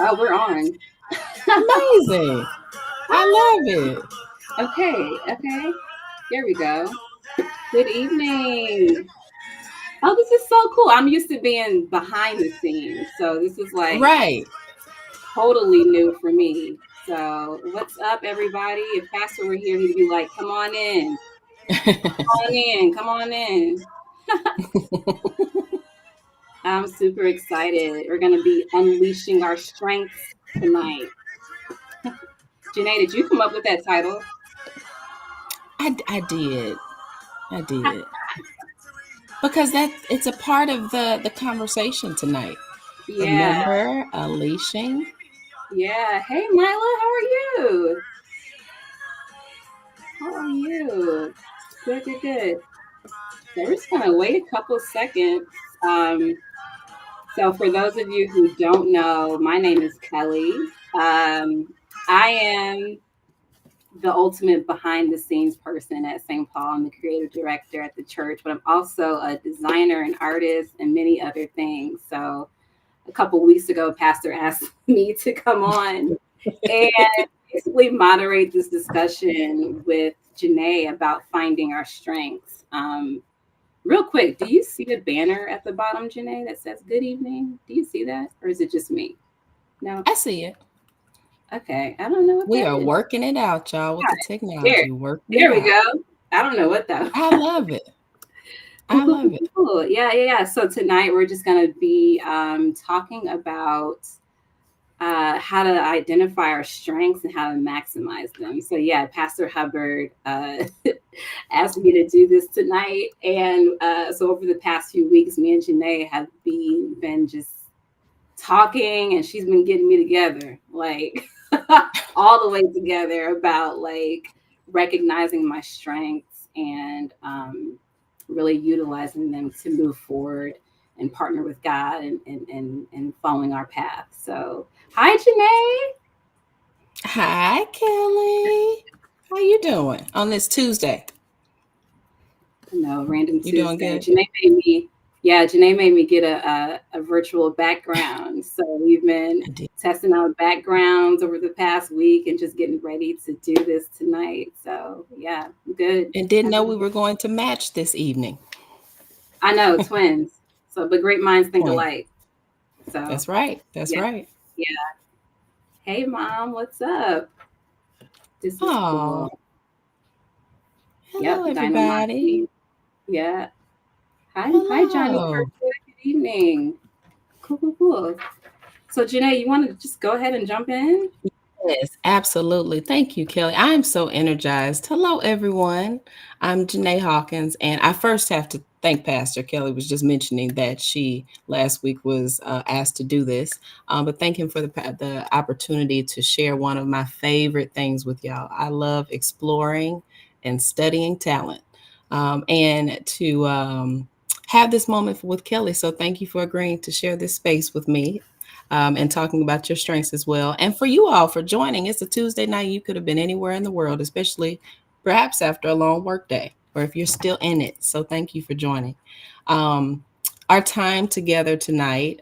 Oh, we're on. Amazing. I love it. Okay. Here we go. Good evening. Oh, this is so cool. I'm used to being behind the scenes, so this is like Right. totally new for me. So, what's up, everybody? If Pastor were here, he'd be like, "Come on in, come on in." I'm super excited. We're gonna be unleashing our strengths tonight. Ja'Nay, did you come up with that title? I did. I did. Because it's a part of the conversation tonight. Yeah, Remember, unleashing. yeah. Hey, Mila, how are you? How are you? Good. So we're just gonna wait a couple seconds. Um, so for those of you who don't know, my name is Kelly. I am the ultimate behind the scenes person at St. Paul. I'm the creative director at the church, but I'm also a designer and artist and many other things. So a couple weeks ago, Pastor asked me to come on and basically moderate this discussion with Ja'Nay about finding our strengths. Real quick, do you see the banner at the bottom, Ja'Nay, that says "Good evening"? Do you see that, or is it just me? No. I see it. Okay, I don't know what We that are is. working it out, y'all, with the There, technology. Working it there we out. go. I don't know what that I was. love it. Cool, I cool, love cool, it. cool, cool. Yeah. So tonight we're just gonna be talking about how to identify our strengths and how to maximize them. So yeah, Pastor Hubbard asked me to do this tonight, and so over the past few weeks, me and Ja'Nay have been just talking, and she's been getting me together, like all the way together about like recognizing my strengths and really utilizing them to move forward and partner with God and following our path. So, hi, Ja'Nay. Hi, Kelly. How you doing on this Tuesday? No, random You doing Tuesday. good? Janae made me get a virtual background. So we've been I did. testing out backgrounds over the past week and just getting ready to do this tonight. So yeah, good. And didn't Happy know to we be. were going to match this evening. I know, twins. So, but great minds think Point. alike. So That's right. That's yeah, right. yeah. Hey, mom, what's up? This is Oh, cool. hello, Yep, dynamite. everybody. Yeah. Hi, Johnny Hello. Kirkwood. Good evening. Cool. So, Janae, you want to just go ahead and jump in? Yes, absolutely. Thank you, Kelly. I am so energized. Hello, everyone. I'm Ja'Nay Hawkins, and I first have to thank Pastor Kelly. Was just mentioning that she last week was asked to do this, but thank him for the opportunity to share one of my favorite things with y'all. I love exploring and studying talent, and to have this moment with Kelly. So thank you for agreeing to share this space with me and talking about your strengths as well. And for you all for joining. It's a Tuesday night. You could have been anywhere in the world, especially perhaps after a long work day or if you're still in it. So thank you for joining. Um, our time together tonight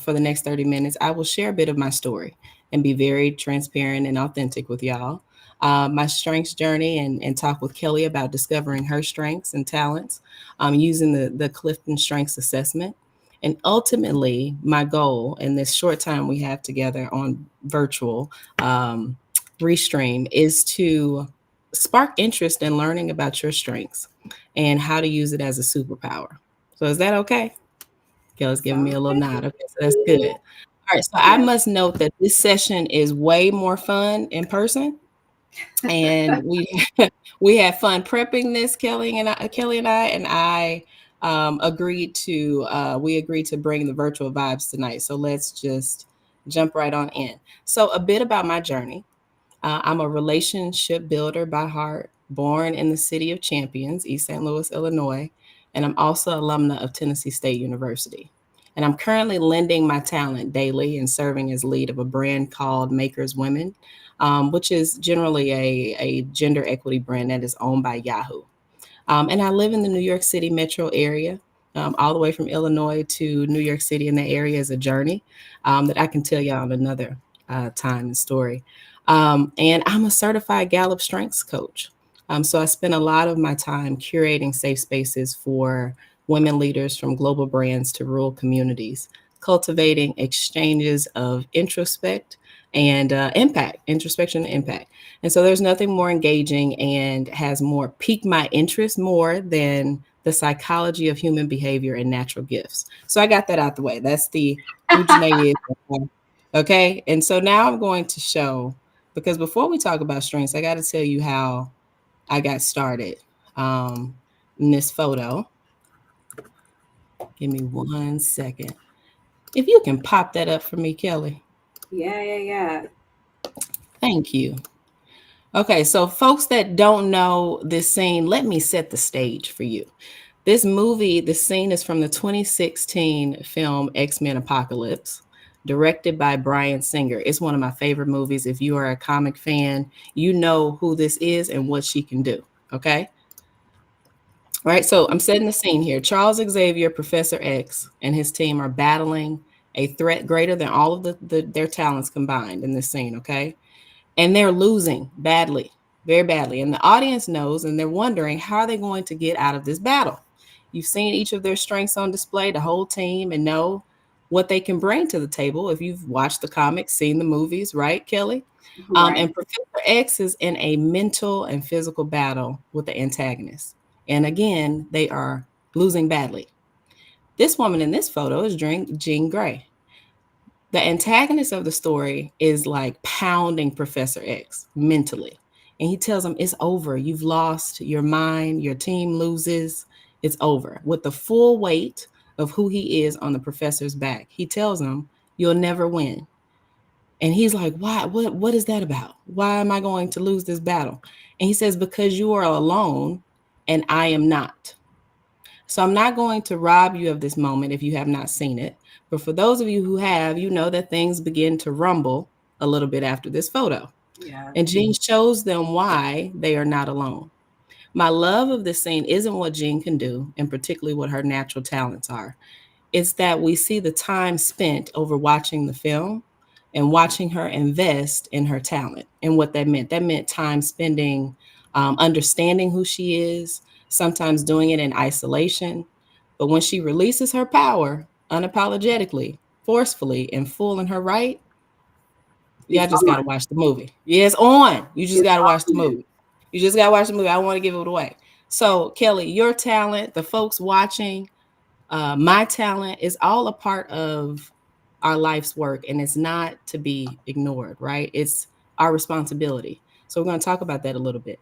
for the next 30 minutes, I will share a bit of my story and be very transparent and authentic with y'all. My strengths journey and talk with Kelly about discovering her strengths and talents using the Clifton Strengths assessment. And ultimately, my goal in this short time we have together on virtual um, Restream is to spark interest in learning about your strengths and how to use it as a superpower. So, is that okay? Kelly's giving me Sounds a little good. nod. Okay, so that's good. All right, so I Yep. must note that this session is way more fun in person, and we we had fun prepping this, Kelly and I agreed to we agreed to bring the virtual vibes tonight. So let's just jump right on in. So a bit about my journey. I'm a relationship builder by heart, born in the city of Champions, East St. Louis, Illinois, and I'm also alumna of Tennessee State University. And I'm currently lending my talent daily and serving as lead of a brand called Makers Women, which is generally a gender equity brand that is owned by Yahoo. And I live in the New York City metro area. all the way from Illinois to New York City, and the area is a journey that I can tell y'all on another time and story. And I'm a certified Gallup Strengths coach. So I spend a lot of my time curating safe spaces for women leaders from global brands to rural communities, cultivating exchanges of introspect and impact, introspection and impact. And so there's nothing more engaging and has more piqued my interest more than the psychology of human behavior and natural gifts. So I got that out the way. That's the who Ja'Nay is. Okay. And so now I'm going to show, because before we talk about strengths, I got to tell you how I got started um, in this photo. Give me 1 second. If you can pop that up for me, Kelly. Yeah. Thank you. Okay, so folks that don't know this scene, let me set the stage for you. This movie, the scene is from the 2016 film X-Men Apocalypse, directed by Bryan Singer. It's one of my favorite movies. If you are a comic fan, you know who this is and what she can do. Okay. All right. So I'm setting the scene here. Charles Xavier, Professor X, and his team are battling a threat greater than all of their talents combined in this scene. Okay. And they're losing badly, very badly. And the audience knows, and they're wondering how are they going to get out of this battle. You've seen each of their strengths on display, the whole team, and know what they can bring to the table if you've watched the comics, seen the movies, right, Kelly? Right. And Professor X is in a mental and physical battle with the antagonist. And again, they are losing badly. This woman in this photo is Jean Grey. The antagonist of the story is like pounding Professor X mentally. And he tells him, it's over. You've lost your mind. Your team loses. It's over. With the full weight of who he is on the professor's back, he tells him, you'll never win. And he's like, why? What is that about? Why am I going to lose this battle? And he says, because you are alone and I am not. So I'm not going to rob you of this moment if you have not seen it. But for those of you who have, you know that things begin to rumble a little bit after this photo. Yeah. And Jean shows them why they are not alone. My love of this scene isn't what Jean can do, and particularly what her natural talents are. It's that we see the time spent over watching the film and watching her invest in her talent and what that meant. That meant time spending understanding who she is, sometimes doing it in isolation. But when she releases her power unapologetically, forcefully, and full in her right, y'all It's just got to on. watch the movie. Yeah, it's on. You just It's got to watch the on. movie. You just got to watch the movie. I don't want to give it away. So, Kelly, your talent, the folks watching, my talent is all a part of our life's work, and it's not to be ignored, right? It's our responsibility. So, we're going to talk about that a little bit.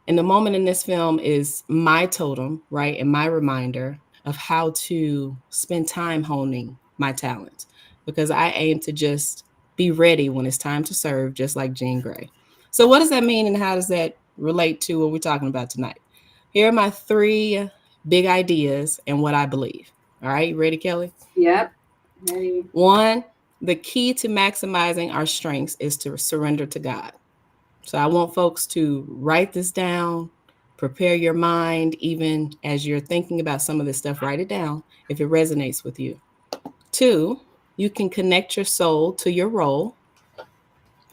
And the moment in this film is my totem, right? And my reminder of how to spend time honing my talents, because I aim to just be ready when it's time to serve, just like Jean Grey. So, what does that mean, and how does that relate to what we're talking about tonight? Here are my three big ideas and what I believe. All right, you ready, Kelly? Yep. Ready. One, the key to maximizing our strengths is to surrender to God. So I want folks to write this down, prepare your mind, even as you're thinking about some of this stuff, write it down if it resonates with you. Two, you can connect your soul to your role.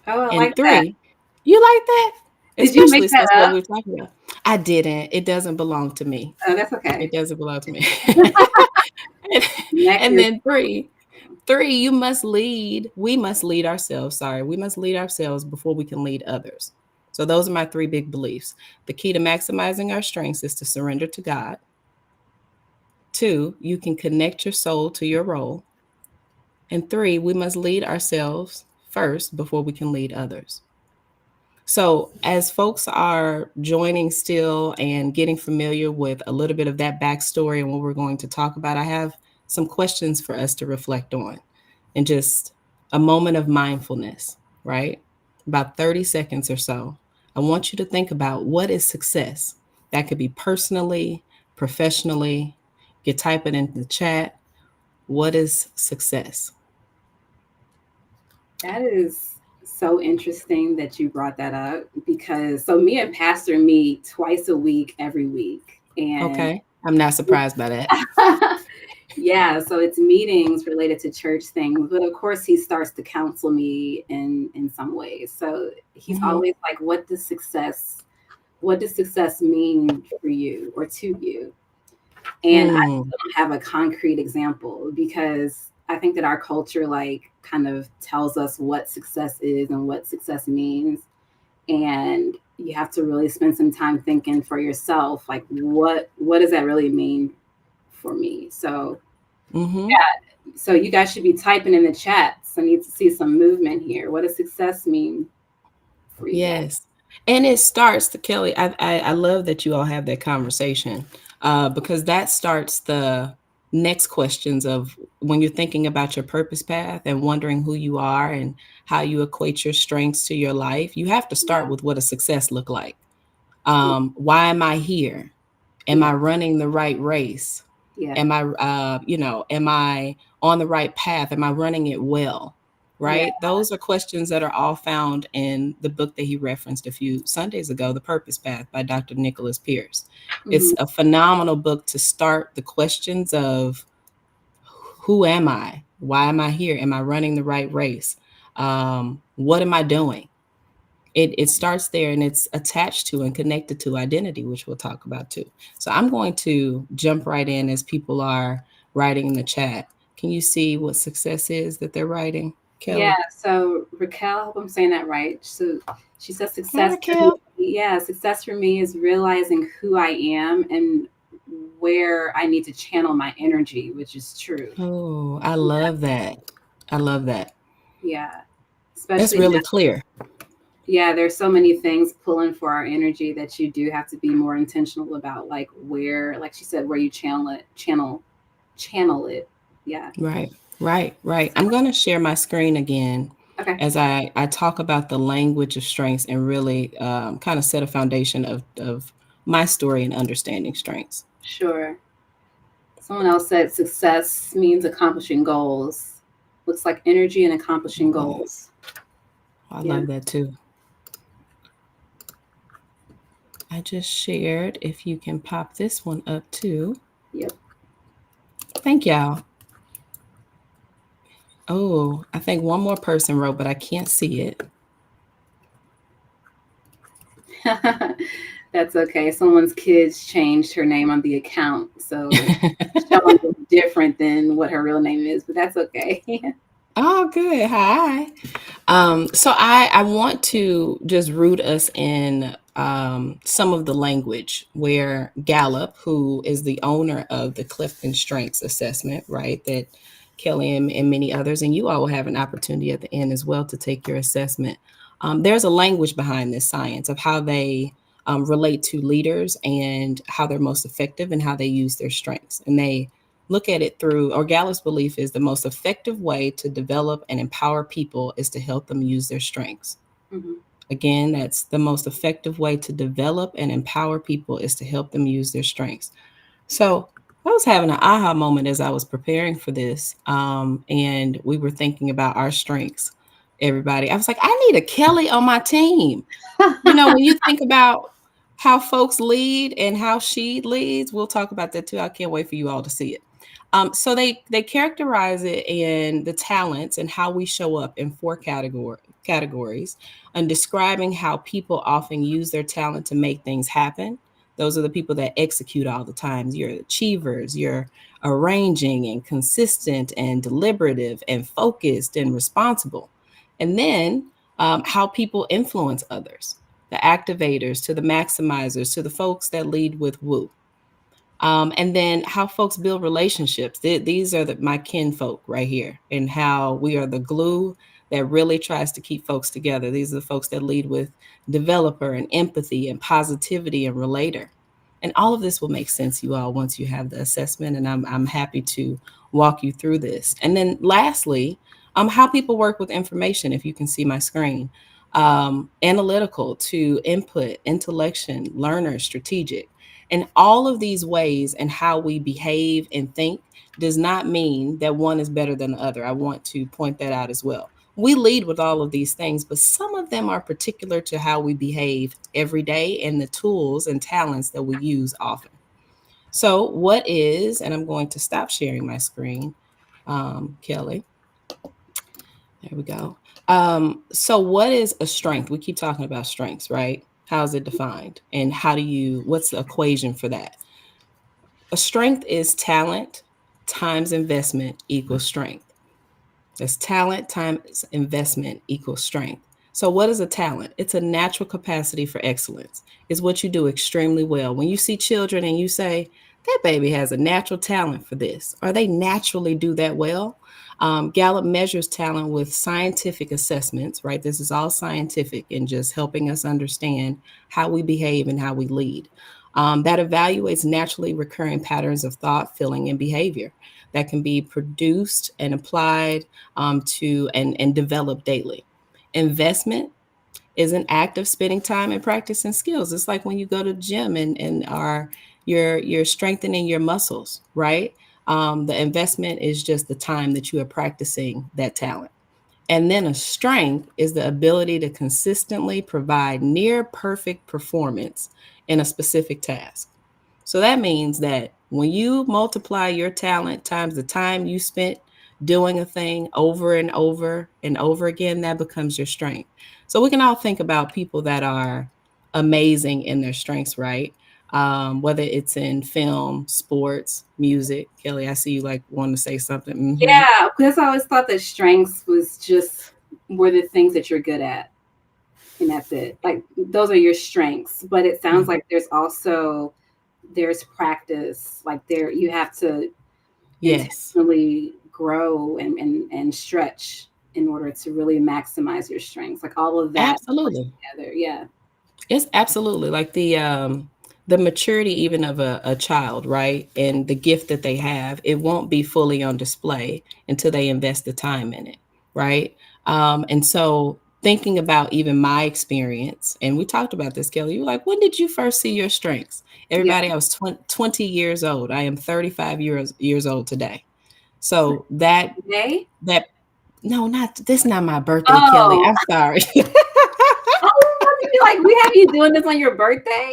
Oh, I And like that. three, you like that? Did you make Especially that since what up? we're talking about. I didn't. It doesn't belong to me. Oh, that's okay. It doesn't belong to me. Connect And your then three, you must lead. We must lead ourselves. Sorry, we must lead ourselves before we can lead others. So those are my three big beliefs. The key to maximizing our strengths is to surrender to God. Two, you can connect your soul to your role. And three, we must lead ourselves first before we can lead others. So, as folks are joining still and getting familiar with a little bit of that backstory and what we're going to talk about, I have some questions for us to reflect on and just a moment of mindfulness, right? About 30 seconds or so. I want you to think about what is success. That could be personally, professionally. You can type it in the chat. What is success? That is so interesting that you brought that up because so me and Pastor meet twice a week, every week. And Okay. I'm not surprised by that. Yeah, so it's meetings related to church things, but of course he starts to counsel me in some ways. So he's Mm-hmm. always like, what does success mean for you or to you? And I Mm, don't have a concrete example because I think that our culture like kind of tells us what success is and what success means. And you have to really spend some time thinking for yourself, like what does that really mean for me? So mm-hmm. so you guys should be typing in the chats. I need to see some movement here. What does success mean for you guys? Yes. And it starts to Kelly. I love that you all have that conversation because that starts the next questions of when you're thinking about your purpose path and wondering who you are and how you equate your strengths to your life. You have to start Yeah, with what a success look like. yeah, Why am I here? Am yeah, I running the right race? yeah, Am I, am I on the right path? Am I running it well? yeah. Right? Those are questions that are all found in the book that he referenced a few Sundays ago, The Purpose Path by Dr. Nicholas Pierce. Hmm. It's a phenomenal book to start the questions of who am I? Why am I here? Am I running the right race? What am I doing? It starts there and it's attached to and connected to identity, which we'll talk about too. So I'm going to jump right in as people are writing in the chat. Can you see what success is that they're writing, Yeah, Kelly? so Raquel, I hope I'm saying that right. So she says Hi, success for me, Raquel. yeah, success for me is realizing who I am and where I need to channel my energy, which is true. Oh, I love that. I love that. Yeah, That's especially really now. clear. Yeah, there's so many things pulling for our energy that you do have to be more intentional about, like where, like she said, where you channel it. Yeah. Right, right. I'm going to share my screen again Okay. as I talk about the language of strengths and really kind of set a foundation of my story and understanding strengths. Sure. Someone else said success means accomplishing goals. Looks like energy and accomplishing Oh, goals. I Yeah. love that too. I just shared. If you can pop this one up too. Yep. Thank y'all. Oh, I think one more person wrote, but I can't see it. That's okay. Someone's kids changed her name on the account, so it's showing different than what her real name is, but that's okay. Oh, good. Hi. So I want to just root us in some of the language where Gallup, who is the owner of the CliftonStrengths assessment, right, that Kelly and many others, and you all will have an opportunity at the end as well to take your assessment. There's a language behind this science of how they relate to leaders and how they're most effective and how they use their strengths. And they look at it through, or Gallup's belief is the most effective way to develop and empower people is to help them use their strengths. Hmm. Again, that's the most effective way to develop and empower people is to help them use their strengths. So I was having an aha moment as I was preparing for this, and we were thinking about our strengths. Everybody, I was like, I need a Kelly on my team. When you think about how folks lead and how she leads, we'll talk about that too. I can't wait for you all to see it. So they characterize it in the talents and how we show up in four categories, and describing how people often use their talent to make things happen. Those are the people that execute all the time. You're achievers. You're arranging and consistent and deliberative and focused and responsible. And then how people influence others, the activators to the maximizers to the folks that lead with woo. And then how folks build relationships. These are my kin folk right here, and how we are the glue that really tries to keep folks together. These are the folks that lead with developer and empathy and positivity and relator. And all of this will make sense, you all, once you have the assessment. And I'm happy to walk you through this. And then lastly, how people work with information, if you can see my screen. Analytical to input, intellection, learner, strategic. And all of these ways and how we behave and think does not mean that one is better than the other. I want to point that out as well. We lead with all of these things, but some of them are particular to how we behave every day and the tools and talents that we use often. So, what is, and I'm going to stop sharing my screen, Kelly. There we go. So, what is a strength? We keep talking about strengths, right? How is it defined? And what's the equation for that? A strength is talent times investment equals strength. That's talent times investment equals strength. So, what is a talent? It's a natural capacity for excellence. It's what you do extremely well. When you see children and you say, that baby has a natural talent for this, or they naturally do that well. Gallup measures talent with scientific assessments, right? This is all scientific and just helping us understand how we behave and how we lead. That evaluates naturally recurring patterns of thought, feeling, and behavior that can be produced and applied and develop daily. Investment is an act of spending time and practicing skills. It's like when you go to the gym and you're strengthening your muscles, right? The investment is just the time that you are practicing that talent. And then a strength is the ability to consistently provide near perfect performance in a specific task. So that means that when you multiply your talent times the time you spent doing a thing over and over and over again, that becomes your strength. So we can all think about people that are amazing in their strengths, right? Whether it's in film, sports, music. Kelly, I see you like want to say something. Mm-hmm. Yeah, because I always thought that strengths was just were the things that you're good at, and that's it. Like those are your strengths. But it sounds like there's practice. Like there, you have to Yes, intentionally grow and stretch in order to really maximize your strengths. Like all of that works absolutely. together. Yeah. It's absolutely like the maturity even of a child, right? And the gift that they have, it won't be fully on display until they invest the time in it, right? And so thinking about even my experience, and we talked about this, Kelly, you were like, when did you first see your strengths? Yeah. Everybody, I was 20 years old. I am 35 years old today. So Today? that no, not this is not my birthday, Kelly. Oh, I'm sorry. I was about to be like, we have you doing this on your birthday?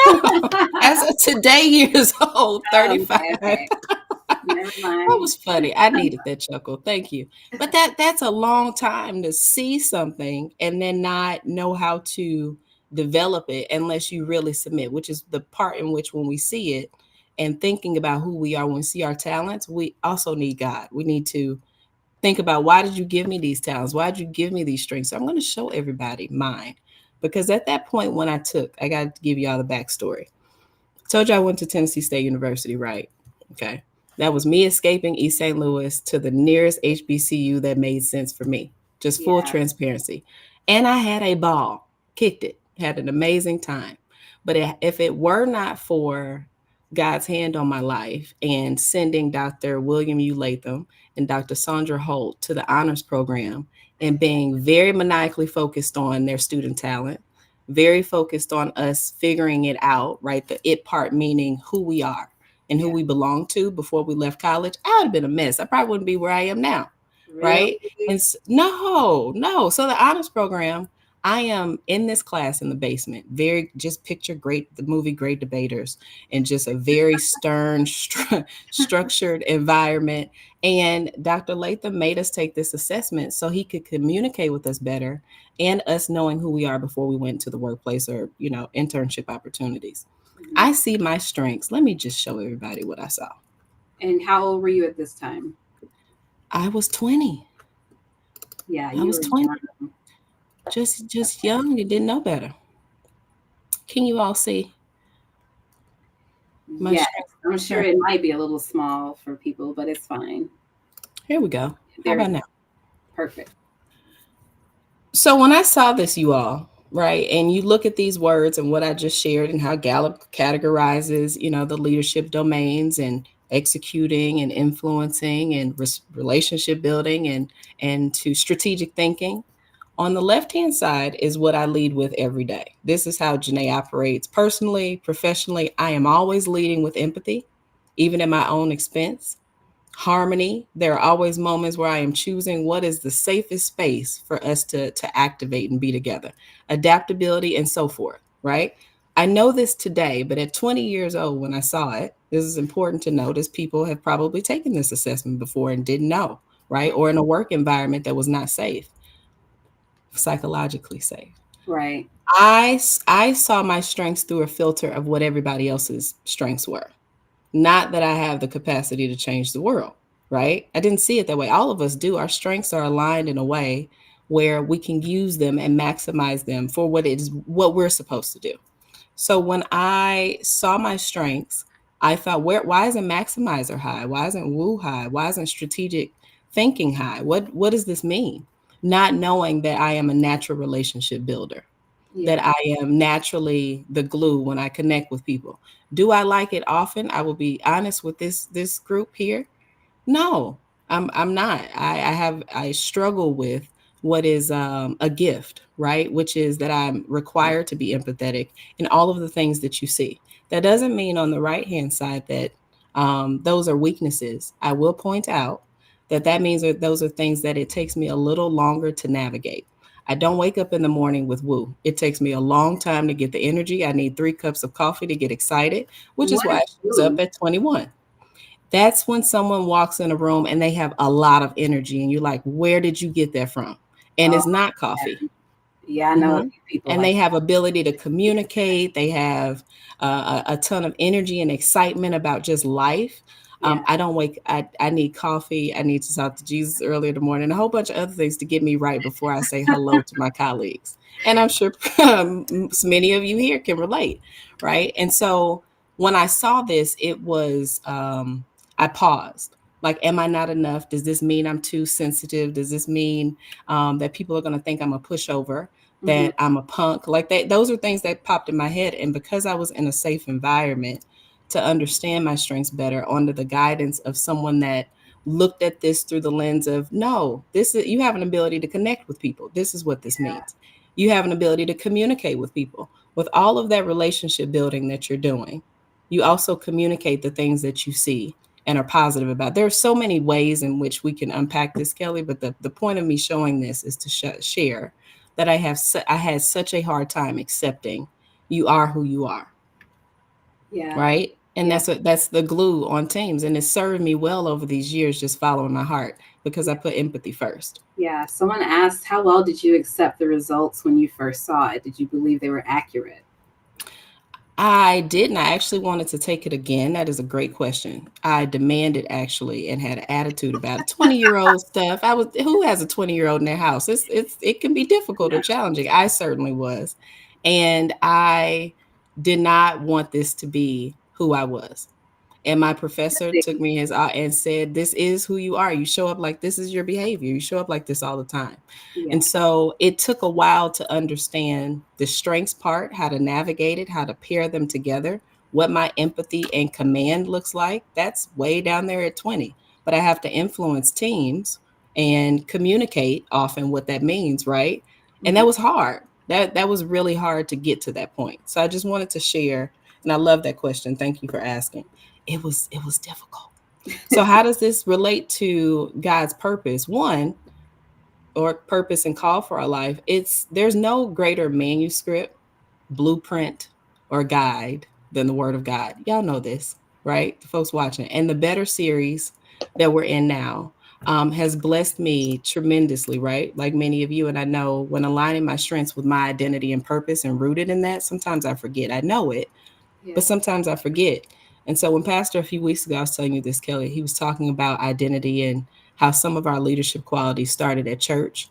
No, as of today, years old, Oh, 35. okay, okay. Never That mind. was funny. I needed that chuckle. Thank you. But that's a long time to see something and then not know how to develop it unless you really submit, which is the part in which when we see it and thinking about who we are when we see our talents, we also need God. We need to think about, why did you give me these talents? Why did you give me these strengths? So I'm going to show everybody mine. Because at that point when I got to give y'all the backstory. Told you I went to Tennessee State University, right? Okay. That was me escaping East St. Louis to the nearest HBCU that made sense for me. Just full Yeah, transparency. And I had a ball, kicked it, had an amazing time. But if it were not for God's hand on my life and sending Dr. William U. Latham and Dr. Sandra Holt to the honors program and being very maniacally focused on their student talent, very focused on us figuring it out, right? The it part meaning who we are and who yeah. we belong to before we left college. I would have been a mess. I probably wouldn't be where I am now, right? Really? And no, no. So the honors program, I am in this class in the basement. Very just picture the movie Great Debaters, and just a very stern, structured environment. And Dr. Latham made us take this assessment so he could communicate with us better and us knowing who we are before we went to the workplace or, internship opportunities. Mhm. I see my strengths. Let me just show everybody what I saw. And how old were you at this time? I was 20. Yeah, I you was were 20, young. just young and didn't know better. Can you all see my Yes, strengths? I'm sure it might be a little small for people, but it's fine. Here we go. How There we about go. now? Perfect. So when I saw this, you all, right, and you look at these words and what I just shared and how Gallup categorizes, the leadership domains and executing and influencing and relationship building and to strategic thinking. On the left hand side is what I lead with every day. This is how Ja'Nay operates personally, professionally. I am always leading with empathy, even at my own expense. Harmony. There are always moments where I am choosing what is the safest space for us to activate and be together. Adaptability and so forth, right? I know this today, but at 20 years old, when I saw it, this is important to notice people have probably taken this assessment before and didn't know, right? Or in a work environment that was not safe, psychologically safe. Right. I saw my strengths through a filter of what everybody else's strengths were. Not that I have the capacity to change the world, right? I didn't see it that way. All of us do. Our strengths are aligned in a way where we can use them and maximize them for what we're supposed to do. So when I saw my strengths, I thought, why isn't maximizer high? Why isn't woo high? Why isn't strategic thinking high? What does this mean? Not knowing that I am a natural relationship builder, that Yeah. I am naturally the glue when I connect with people. Do I like it often? I will be honest with this group here. No, I'm not. I struggle with what is a gift, right? Which is that I'm required to be empathetic in all of the things that you see. That doesn't mean on the right hand side that those are weaknesses. I will point out that that means that those are things that it takes me a little longer to navigate. I don't wake up in the morning with woo. It takes me a long time to get the energy. I need 3 cups of coffee to get excited, which What is why is she was up blue? at 21. That's when someone walks in a room and they have a lot of energy, and you're like, where did you get that from? And Oh, it's not coffee. yeah. Yeah, I know a Hmm. few people And like they have ability to communicate. They have a ton of energy and excitement about just life. yeah. I don't wake. I need coffee. I need to talk to Jesus early in the morning. A whole bunch of other things to get me right before I say hello to my colleagues. And I'm sure many of you here can relate, right? And so when I saw this, it was I paused. Like, am I not enough? Does this mean I'm too sensitive? Does this mean that people are going to think I'm a pushover? Hmm. That I'm a punk? Like that, those are things that popped in my head. And because I was in a safe environment to understand my strengths better under the guidance of someone that looked at this through the lens of, no, this is, you have an ability to connect with people. This is what this means. You have an ability to communicate with people. With all of that relationship building that you're doing, you also communicate the things that you see and are positive about. There are so many ways in which we can unpack this, Kelly, but the point of me showing this is to share that I had such a hard time accepting you are who you are, Yeah. right? And Yeah. that's the glue on teams, and it's served me well over these years, just following my heart because I Yeah. put empathy first. Yeah. Someone asked, how well did you accept the results when you first saw it? Did you believe they were accurate? I didn't. I actually wanted to take it again. That is a great question. I demanded actually and had an attitude about it. 20-year-old stuff. I was who has a 20-year-old in their house? It can be difficult or Yeah. challenging. I certainly was. And I did not want this to be who I was. And my professor took me his and said, "This is who you are. You show up like this is your behavior. You show up like this all the time." Yeah. And so it took a while to understand the strengths part, how to navigate it, how to pair them together, what my empathy and command looks like. That's way down there at 20. But I have to influence teams and communicate often what that means, right? And Hmm. that was hard. That was really hard to get to that point. So I just wanted to share, and I love that question. Thank you for asking. It was difficult. So how does this relate to God's purpose? One, or purpose and call for our life, it's there's no greater manuscript, blueprint, or guide than the word of God. Y'all know this, right? The folks watching. And the better series that we're in now has blessed me tremendously, right? Like many of you. And I know when aligning my strengths with my identity and purpose and rooted in that, sometimes I forget. I know it, Yeah. but sometimes I forget. And so when Pastor a few weeks ago, I was telling you this, Kelly, he was talking about identity and how some of our leadership qualities started at church.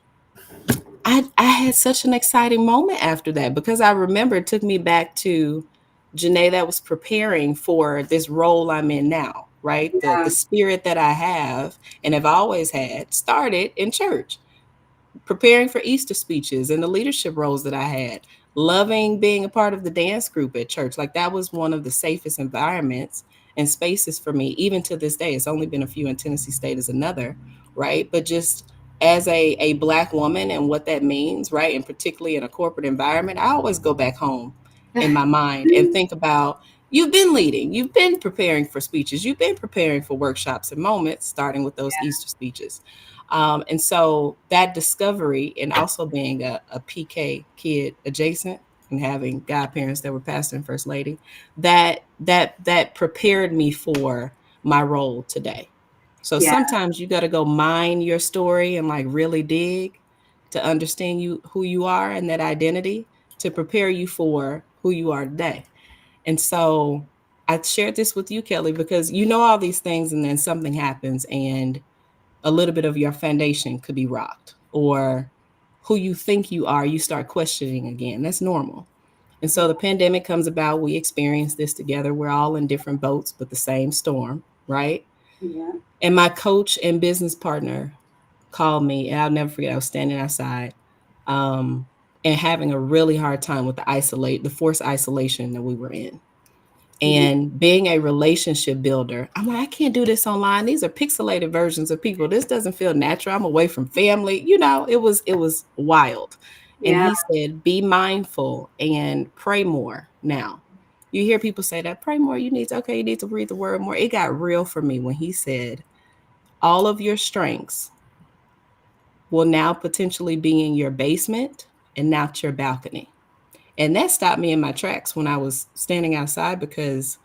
I had such an exciting moment after that because I remember it took me back to Ja'Nay that was preparing for this role I'm in now, right? The Yeah. spirit that I have and have always had started in church, preparing for Easter speeches and the leadership roles that I had, loving being a part of the dance group at church. Like that was one of the safest environments and spaces for me, even to this day. It's only been a few in Tennessee State as another, right? But just as a black woman and what that means, right? And particularly in a corporate environment, I always go back home in my mind and think about you've been leading, you've been preparing for speeches, you've been preparing for workshops and moments, starting with those Easter speeches. And so that discovery and also being a PK kid adjacent, and having godparents that were pastor and first lady, that prepared me for my role today. So Yeah. sometimes you got to go mine your story and like really dig to understand you who you are and that identity to prepare you for who you are today. And so I shared this with you, Kelly, because you know all these things and then something happens and a little bit of your foundation could be rocked, or who you think you are, you start questioning again. That's normal. And so the pandemic comes about, we experience this together. We're all in different boats, but the same storm, right? Yeah. And my coach and business partner called me, and I'll never forget, I was standing outside um, and having a really hard time with the forced isolation that we were in. Mhm. And being a relationship builder, I'm like, I can't do this online. These are pixelated versions of people. This doesn't feel natural. I'm away from family. It was wild. And Yeah. he said, be mindful and pray more now. You hear people say that, pray more, you need to read the word more. It got real for me when he said, all of your strengths will now potentially be in your basement and not your balcony. And that stopped me in my tracks when I was standing outside, because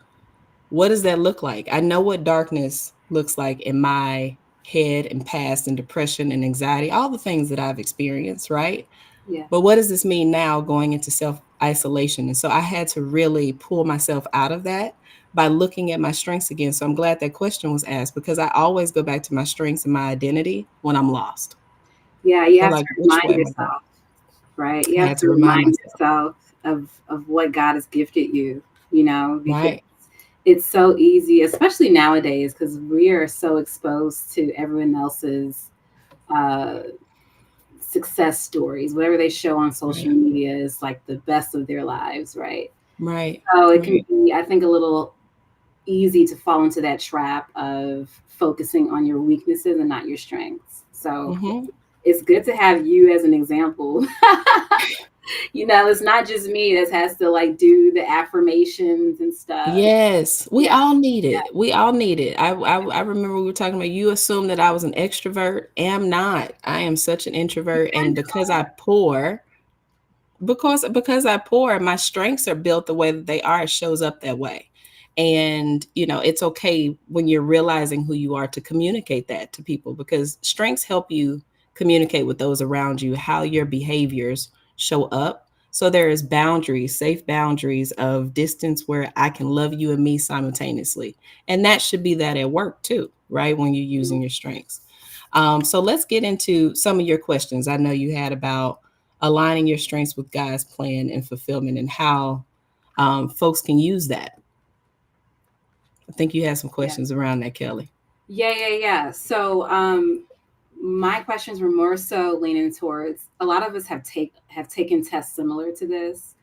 what does that look like? I know what darkness looks like in my head and past and depression and anxiety, all the things that I've experienced, right? Yeah. But what does this mean now going into self isolation? And so I had to really pull myself out of that by looking at my strengths again. So I'm glad that question was asked, because I always go back to my strengths and my identity when I'm lost. Yeah. You They're have to like, which remind way am I going? yourself, right? You I have had to to remind remind myself. yourself of what God has gifted you, you know, because Right, it's so easy, especially nowadays, because we are so exposed to everyone else's uh, success stories. Whatever they show on social right, media is like the best of their lives, right? right, So it can right. be, I think, a little easy to fall into that trap of focusing on your weaknesses and not your strengths. So Mm-hmm. it's good to have you as an example. It's not just me that has to like do the affirmations and stuff. Yes, we Yeah, all need it. We all need it. I remember we were talking about, you assume that I was an extrovert. Am not. I am such an introvert, I and because I pour, my strengths are built the way that they are. It shows up that way. And it's okay when you're realizing who you are to communicate that to people, because strengths help you communicate with those around you how your behaviors show up. So there is boundaries, safe boundaries of distance where I can love you and me simultaneously. And that should be that at work too, right? When you're using your strengths. So let's get into some of your questions. I know you had about aligning your strengths with God's plan and fulfillment, and how folks can use that. I think you had some yeah, questions around that, Kelly. yeah. So, my questions were more so leaning towards a lot of us have taken tests similar to this.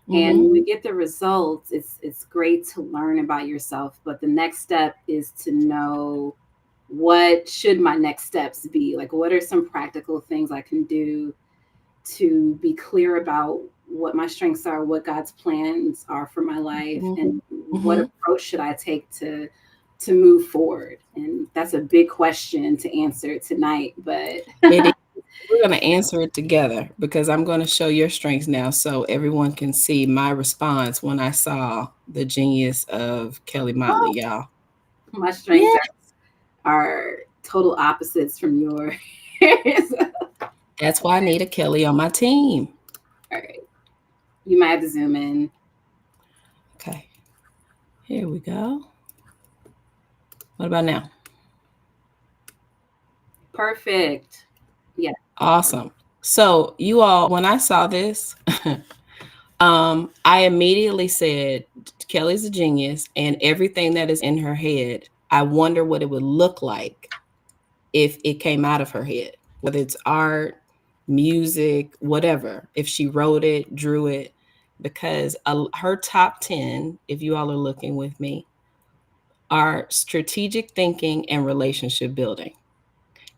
And Mm-hmm. when we get the results, it's great to learn about yourself. But the next step is to know, what should my next steps be? Like, what are some practical things I can do to be clear about what my strengths are, what God's plans are for my life, and what Mm-hmm. approach should I take to move forward? And that's a big question to answer tonight, but It is. We're going to answer it together, because I'm going to show your strengths now so everyone can see my response when I saw the genius of Kelly Motley, y'all. my strengths Yeah. are total opposites from yours. That's why I need a Kelly on my team. All right. You might have to zoom in. Okay. Here we go. What about now? Perfect. Yeah. Awesome. So, you all, when I saw this, I immediately said, Kelly's a genius, and everything that is in her head, I wonder what it would look like if it came out of her head, whether it's art, music, whatever, if she wrote it, drew it, because her top 10, if you all are looking with me, are strategic thinking and relationship building.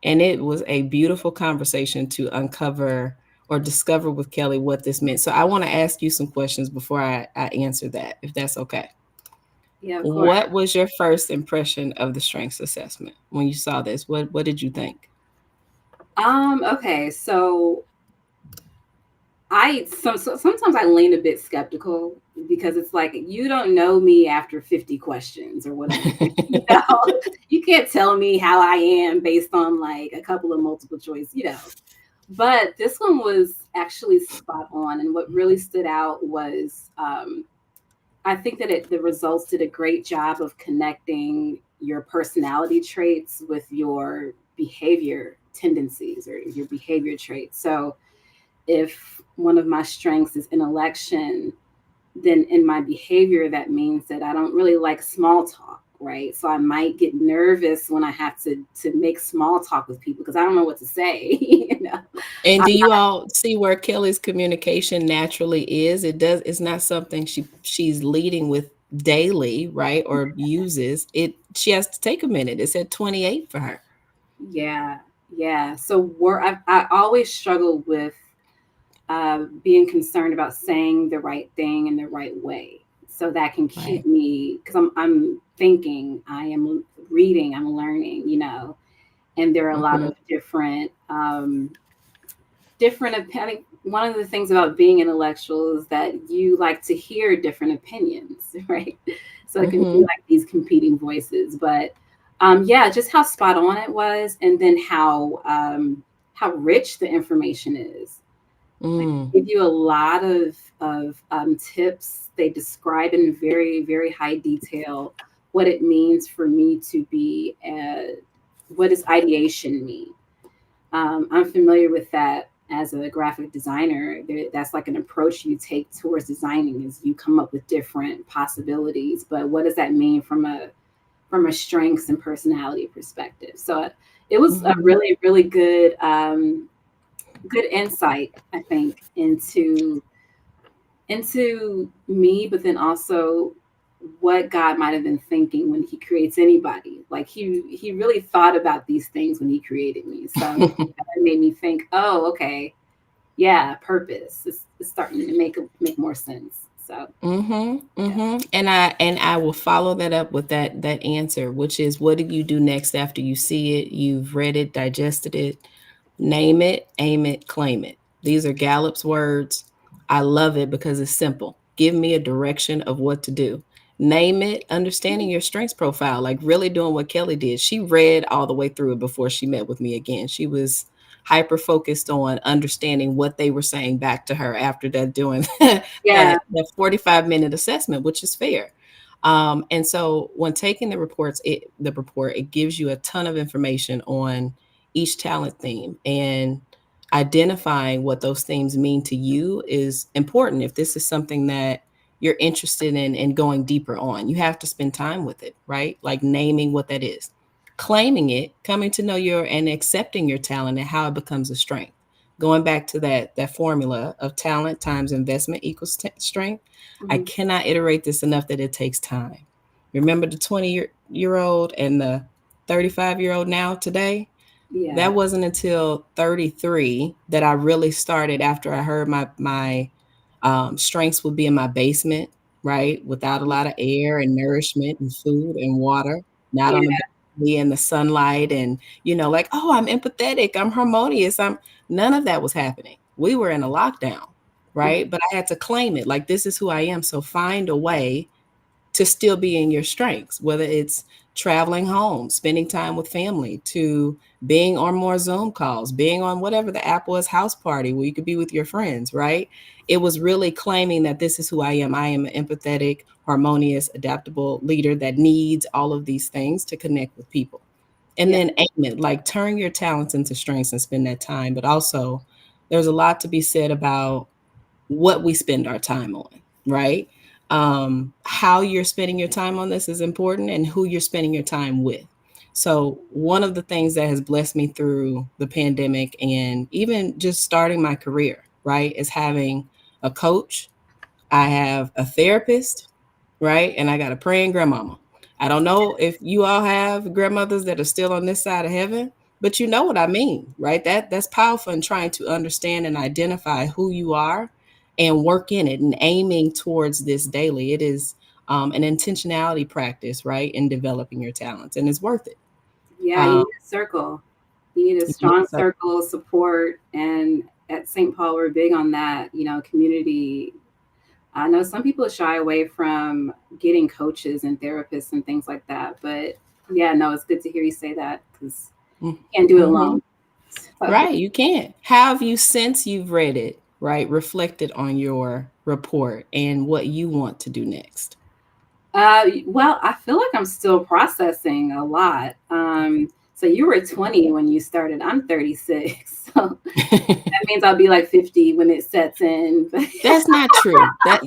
And it was a beautiful conversation to uncover or discover with Kelly what this meant. So I want to ask you some questions before I answer that, if that's okay. Yeah, of course. What was your first impression of the strengths assessment when you saw this? What did you think? Okay, so Sometimes I lean a bit skeptical because it's like you don't know me after 50 questions or whatever. You know, you can't tell me how I am based on like a couple of multiple choice, you know. But this one was actually spot on, and what really stood out was I think that the results did a great job of connecting your personality traits with your behavior tendencies or your behavior traits. So if one of my strengths is intellection, then in my behavior, that means that I don't really like small talk, right? So I might get nervous when I have to make small talk with people because I don't know what to say. You know, And I'm do not, you all see where Kelly's communication naturally is? It's not something she's leading with daily, right? Or uses. She has to take a minute. It's at 28 for her. yeah, yeah. So I always struggle with being concerned about saying the right thing in the right way. So that can Right. keep me because I'm thinking, I am reading, I'm learning, you know, and there are a lot Mm-hmm. of I think one of the things about being intellectual is that you like to hear different opinions, right? So it can be Mm-hmm. like these competing voices, but yeah, just how spot on it was, and then how rich the information is. Like Mm. they give you a lot of tips. They describe in very very high detail what it means for me to be. What does ideation mean? I'm familiar with that as a graphic designer. That's like an approach you take towards designing is you come up with different possibilities. But what does that mean from a strengths and personality perspective? So it was a Mm-hmm. really really good insight, I think, into me, but then also what God might have been thinking when He creates anybody. Like He really thought about these things when He created me. So it made me think, oh, okay, yeah, purpose. It's starting to make more sense. So Mm-hmm. yeah, Mm-hmm. And I will follow that up with that answer, which is what do you do next after you see it, you've read it, digested it, name it, aim it, claim it. These are Gallup's words. I love it because it's simple. Give me a direction of what to do. Name it, understanding your strengths profile, like really doing what Kelly did. She read all the way through it before she met with me again. She was hyper focused on understanding what they were saying back to her after that doing yeah, that 45-minute assessment, which is fair. And so when taking the report, it gives you a ton of information on each talent theme, and identifying what those themes mean to you is important. If this is something that you're interested in and going deeper on, you have to spend time with it, right? Like naming what that is, claiming it, coming to know your and accepting your talent and how it becomes a strength. Going back to that formula of talent times investment equals strength. I mhm, cannot iterate this enough that it takes time. Remember the 20-year old and the 35-year-old now today? yeah, That wasn't until 33 that I really started, after I heard my strengths would be in my basement, right? Without a lot of air and nourishment and food and water, not yeah, on the balcony in the sunlight. And, like, oh, I'm empathetic, I'm harmonious. None of that was happening. We were in a lockdown, mhm, right? But I had to claim it. Like, this is who I am. So find a way to still be in your strengths, whether it's traveling home, spending time with family, to being on more Zoom calls, being on whatever the app was, house party where you could be with your friends, right? It was really claiming that this is who I am. I am an empathetic, harmonious, adaptable leader that needs all of these things to connect with people. And yeah, then aim it, like turn your talents into strengths and spend that time. But also, there's a lot to be said about what we spend our time on, right? How you're spending your time on this is important, and who you're spending your time with. So, one of the things that has blessed me through the pandemic and even just starting my career, right, is having a coach. I have a therapist, right? And I got a praying grandmama. I don't know if you all have grandmothers that are still on this side of heaven, but you know what I mean, right? That's powerful in trying to understand and identify who you are and work in it and aiming towards this daily. It is an intentionality practice, right, in developing your talents, and it's worth it. yeah. You Um, need a circle. You need a you need strong to- circle of support and at St. Paul, we're big on that, community. I know some people shy away from getting coaches and therapists and things like that, but yeah, no, it's good to hear you say that because you can't do it Mm-hmm. alone. So, Right, you can't. How have you, since you've read it, right, reflected on your report and what you want to do next? well, I feel like I'm still processing a lot. So you were 20 when you started. I'm 36, so that means I'll be like 50 when it sets in. That's not true. That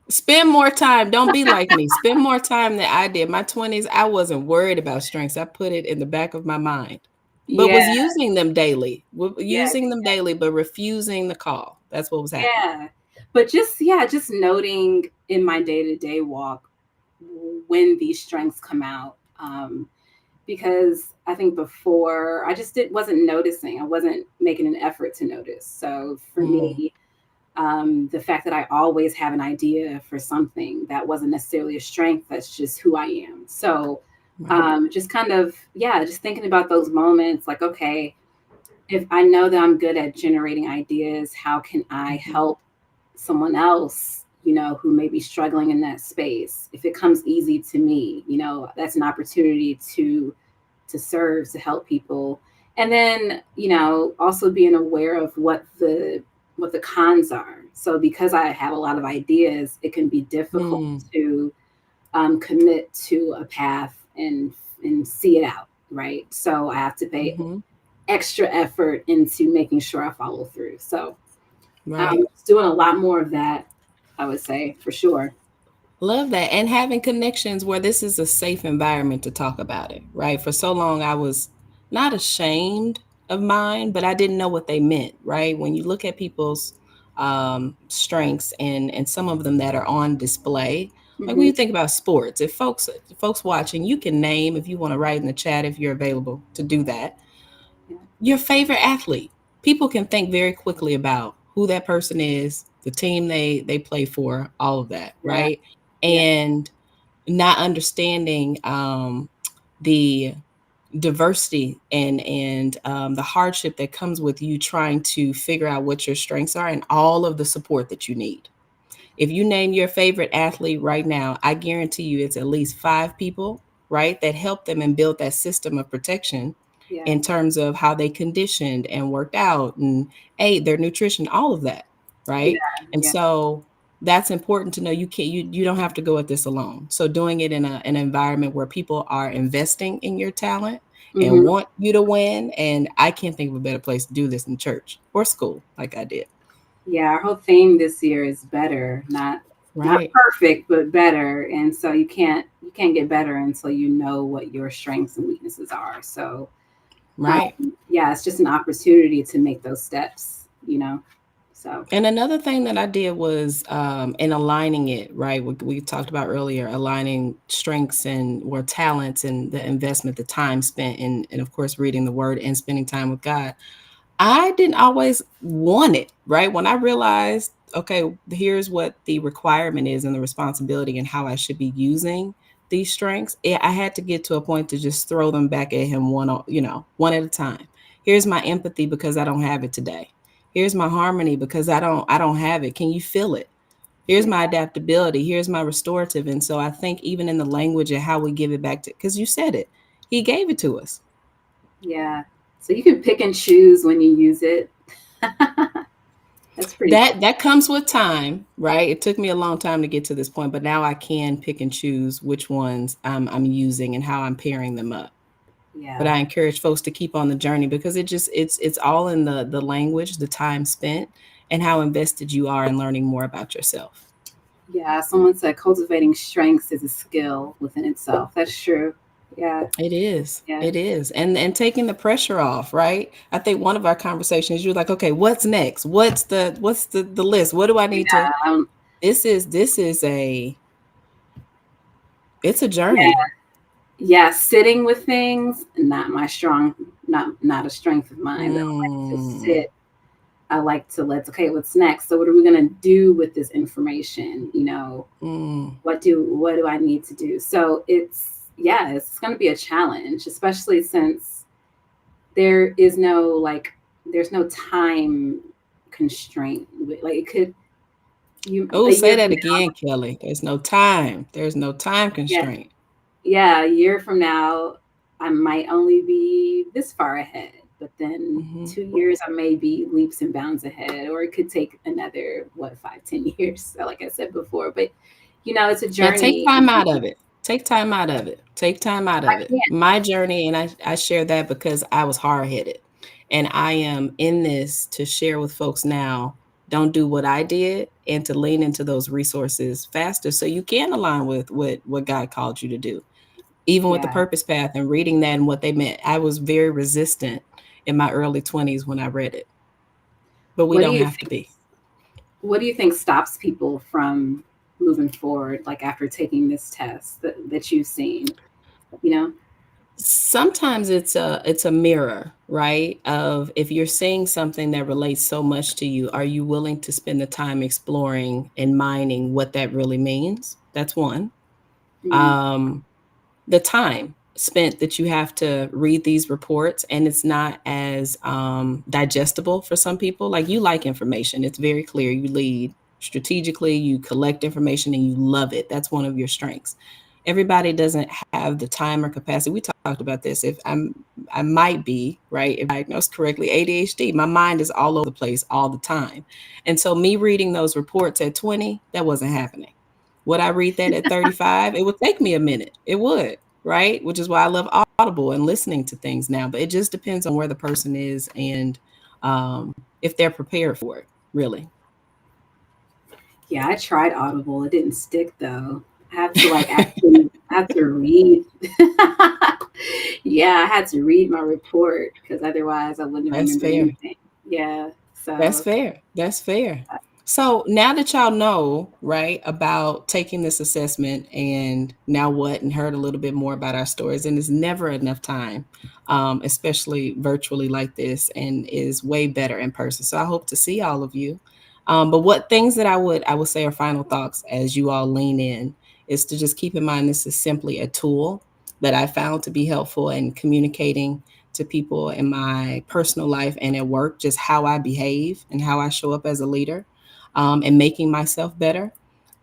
spend more time. Don't be like me. Spend more time than I did. My 20s, I wasn't worried about strengths. I put it in the back of my mind, but Yeah, was using them daily. yeah, Using them daily, but refusing the call. That's what was happening. yeah. But just noting in my day-to-day walk when these strengths come out. Because I think before I just wasn't noticing. I wasn't making an effort to notice. So for Mm, me, the fact that I always have an idea for something that wasn't necessarily a strength, that's just who I am. So right. just kind of, yeah, just thinking about those moments like, okay, if I know that I'm good at generating ideas, how can I Mhm. help someone else, who may be struggling in that space? If it comes easy to me, that's an opportunity to serve, to help people. And then, also being aware of what the cons are. So because I have a lot of ideas, it can be difficult Mm, to commit to a path and see it out, right? So I have to pay mhm. extra effort into making sure I follow through. So Right. doing a lot more of that, I would say for sure. Love that. And having connections where this is a safe environment to talk about it, right? For so long, I was not ashamed of mine, but I didn't know what they meant, right? When you look at people's strengths and some of them that are on display, like when Hmm. you think about sports, if folks watching, you can name, if you want to write in the chat if you're available to do that, Yeah. your favorite athlete. People can think very quickly about who that person is, the team they play for, all of that, Yeah. right? Yeah. And not understanding the diversity and the hardship that comes with you trying to figure out what your strengths are and all of the support that you need. If you name your favorite athlete right now, I guarantee you it's at least 5 people, right, that helped them and built that system of protection Yeah. in terms of how they conditioned and worked out and ate their nutrition, all of that, Yeah. right? And Yeah. so that's important to know. You don't have to go at this alone. So doing it in an environment where people are investing in your talent and Hmm. want you to win, and I can't think of a better place to do this than church or school like I did. Yeah, our whole theme this year is better, not Right. perfect, but better. And so you can't get better until you know what your strengths and weaknesses are. So Right. yeah, it's just an opportunity to make those steps. So And another thing that I did was in aligning it, right? We talked about earlier, aligning strengths and or talents and the investment, the time spent and of course reading the word and spending time with God. I didn't always want it, right? When I realized, okay, here's what the requirement is and the responsibility and how I should be using these strengths, I had to get to a point to just throw them back at him one at a time. Here's my empathy because I don't have it today. Here's my harmony because I don't have it. Can you feel it? Here's yeah, my adaptability. Here's my restorative. And so I think even in the language and how we give it back to, because you said it, he gave it to us. yeah. So you can pick and choose when you use it. That's pretty cool. That comes with time, right? It took me a long time to get to this point, but now I can pick and choose which ones I'm using and how I'm pairing them up. But Yeah. I encourage folks to keep on the journey because it's all in the language, the time spent, and how invested you are in learning more about yourself. Yeah. Someone said cultivating strengths is a skill within itself. That's true. Yeah. It is. Yeah. It is. And taking the pressure off, right? I think one of our conversations, you're like, okay, what's next? What's the list? What do I need to? Yeah. This is a it's a Yeah. journey. Yeah. Sitting with things, not my strong, not a strength of mine. I like to Mm, sit. I like to okay, what's next? So what are we gonna do with this information? mm, What do I need to do? So it's gonna be a challenge, especially since there is no like there's no time constraint. Like it could, you Oh, a say year that from again, Kelly. There's no time. There's no time yeah, constraint. yeah, a year from now, I might only be this far ahead, but then Hmm. 2 years, I may be leaps and bounds ahead, or it could take another, what, 5, 10 years. So, like I said before, but it's a Yeah, take journey. time out of it. Take time out of it. Take time out I of it. can't. My journey, and I share that because I was hard headed. And I am in this to share with folks now, don't do what I did and to lean into those resources faster so you can align with what God called you to do. Even with the Yeah. purpose path and reading that and what they meant. I was very resistant in my early 20s when I read it, but we What do don't you have to think? be. What do you think stops people from moving forward, like after taking this test that you've seen? You know. Sometimes it's a mirror, right? Of if you're seeing something that relates so much to you, are you willing to spend the time exploring and mining what that really means? That's one. Mm, Um, the time spent that you have to read these reports, and it's not as digestible for some people. Like, you like information, it's very clear. You lead strategically, you collect information, and you love it. That's one of your strengths. Everybody doesn't have the time or capacity. We talked about this. If I might be right, if diagnosed correctly, ADHD. My mind is all over the place all the time, and so me reading those reports at 20, that wasn't happening. Would I read that at 35? It would take me a minute. It would, right? Which is why I love Audible and listening to things now. But it just depends on where the person is and if they're prepared for it, really. yeah, I tried Audible. It didn't stick though. I have to like actually I have to read. Yeah, I had to read my report because otherwise I wouldn't have That's remembered fair. anything. Yeah. That's So fair. That's fair. So now that y'all know, right, about taking this assessment and now what, and heard a little bit more about our stories, and there's never enough time, especially virtually like this, and is way better in person. So I hope to see all of you. But what things that I would say are final thoughts as you all lean in is to just keep in mind this is simply a tool that I found to be helpful in communicating to people in my personal life and at work, just how I behave and how I show up as a leader, and making myself better,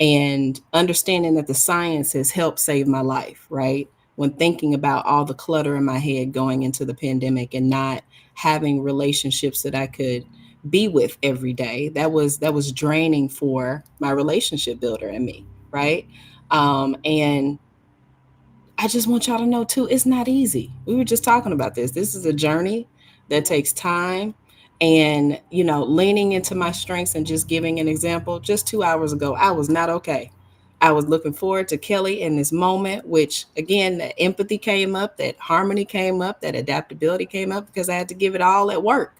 and understanding that the science has helped save my life, right? When thinking about all the clutter in my head going into the pandemic and not having relationships that I could be with every day, that was draining for my relationship builder and me, right? And I just want y'all to know too, it's not easy. We were just talking about this. This is a journey that takes time. And, leaning into my strengths and just giving an example, just 2 hours ago, I was not okay. I was looking forward to Kelly in this moment, which again, that empathy came up, that harmony came up, that adaptability came up because I had to give it all at work.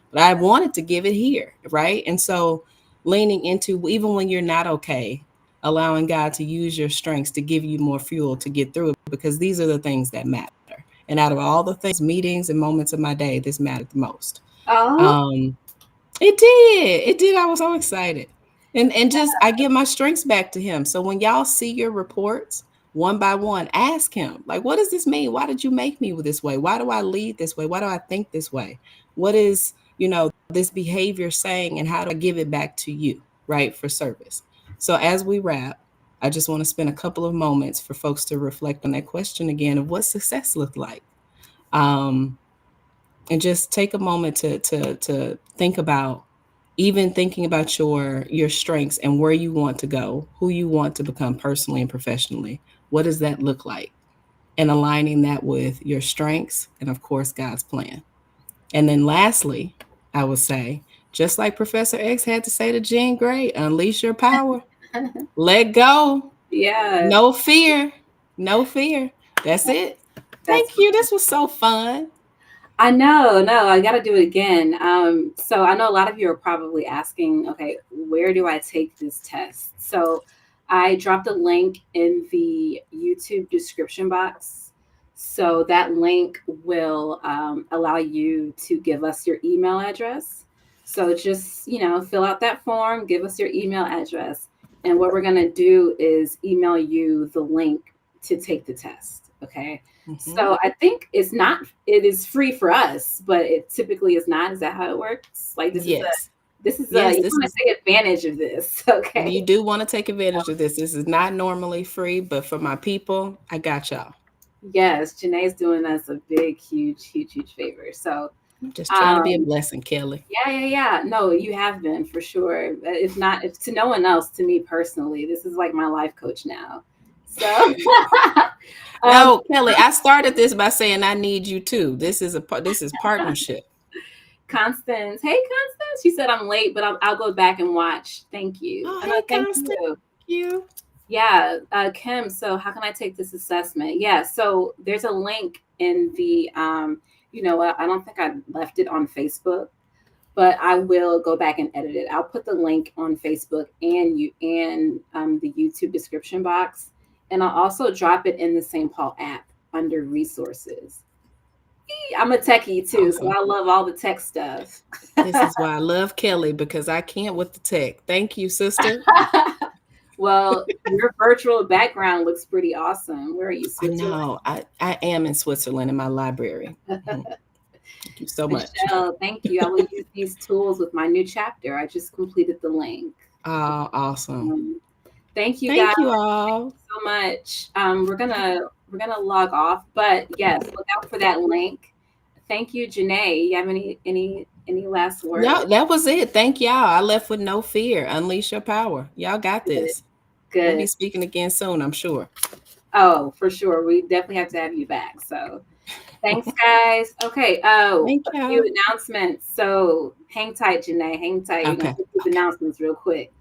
But I wanted to give it here, right? And so leaning into, even when you're not okay, allowing God to use your strengths to give you more fuel to get through it, because these are the things that matter. And out of all the things, meetings and moments of my day, this mattered the most. oh Um, it did. It did. I was so excited. And just I give my strengths back to him. So when y'all see your reports one by one, ask him, like, what does this mean? Why did you make me this way? Why do I lead this way? Why do I think this way? What is, this behavior saying, and how do I give it back to you, right, for service? So as we wrap, I just want to spend a couple of moments for folks to reflect on that question again of what success looked like. Um, and just take a moment to think about, even thinking about your strengths and where you want to go, who you want to become personally and professionally. What does that look like? And aligning that with your strengths and, of course, God's plan. And then lastly, I would say, just like Professor X had to say to Jean Grey, unleash your power, let go, yeah, no fear, no fear. That's it. Thank that's you. This was so fun. I know, no, I got to do it again. So I know a lot of you are probably asking, okay, where do I take this test? So I dropped a link in the YouTube description box. So that link will allow you to give us your email address. So just, fill out that form, give us your email address. And what we're going to do is email you the link to take the test. Okay. Mhm. So I think it is free for us, but it typically is not. Is that how it works? Like this is Yes. This is Yes, you this want is, to take advantage of this, okay? you do want to take advantage of this. This is not normally free, but for my people, I got y'all. Yes, Janae's doing us a big, huge, huge, huge favor. So, I'm just trying to be a um, blessing, Kelly. yeah, yeah, yeah. No, you have been for sure. If not, if to no one else, to me personally, this is like my life coach now. So, um, No, Kelly, I started this by saying I need you too. This is partnership. Constance, hey Constance, she said I'm late, but I'll go back and watch. Thank you. Oh, And hey, thank Constance. you. You. Yeah, Kim. So how can I take this assessment? Yeah, so there's a link in the you know what? I don't think I left it on Facebook, but I will go back and edit it. I'll put the link on Facebook and the YouTube description box, and I'll also drop it in the St. Paul app under resources. I'm a techie too, so Awesome. I love all the tech stuff. This is why I love Kelly because I can't with the tech. Thank you, sister. Well, your virtual background looks pretty awesome. Where are you, I Switzerland? know. I am in Switzerland in my library. Mhm. Thank you so much. Michelle, thank you. I will use these tools with my new chapter. I just completed the link. Oh, awesome. Um, Thank you guys Thank you all. so much. We're gonna log off, but yes, look out for that link. Thank you, Janae. You have any last Y'all, words? that was it. Thank y'all. I left with no fear. Unleash your power. Y'all got Good. this. We'll be Good. speaking again soon, I'm sure. Oh, for sure. We definitely have to have you back. So thanks, guys. Okay. Oh, Thank a few y'all. announcements. So hang tight, Janae. Hang tight. We're gonna Okay. get these Okay. announcements real quick.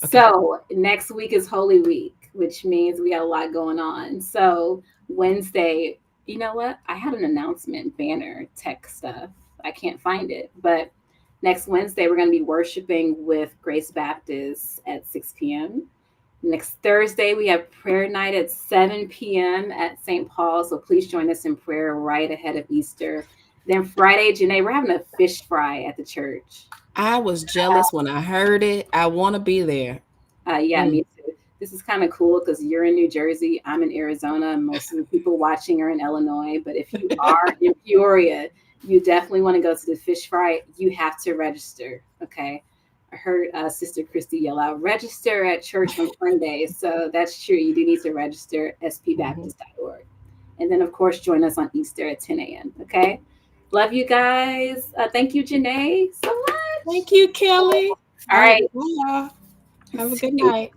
Okay. So next week is Holy Week, which means we got a lot going on. So Wednesday, you know what? I had an announcement banner, tech stuff. I can't find it, but next Wednesday we're gonna be worshiping with Grace Baptist at 6 p.m. Next Thursday, we have prayer night at 7 p.m. at St. Paul. So please join us in prayer right ahead of Easter. Then Friday, Janae, we're having a fish fry at the church. I was jealous when I heard it. I want to be there. Yeah, Mm. me too. This is kind of cool because you're in New Jersey, I'm in Arizona. Most of the people watching are in Illinois. But if you are in Peoria, you definitely want to go to the fish fry. You have to register. Okay. I heard Sister Christy yell out, register at church on Sunday. So that's true. You do need to register Mhm. spbaptist.org. And then, of course, join us on Easter at 10 a.m. Okay. Love you guys. Thank you, Janae, so much. Thank you, Kelly. All All right. right. Bye, y'all. Have a See good you. night.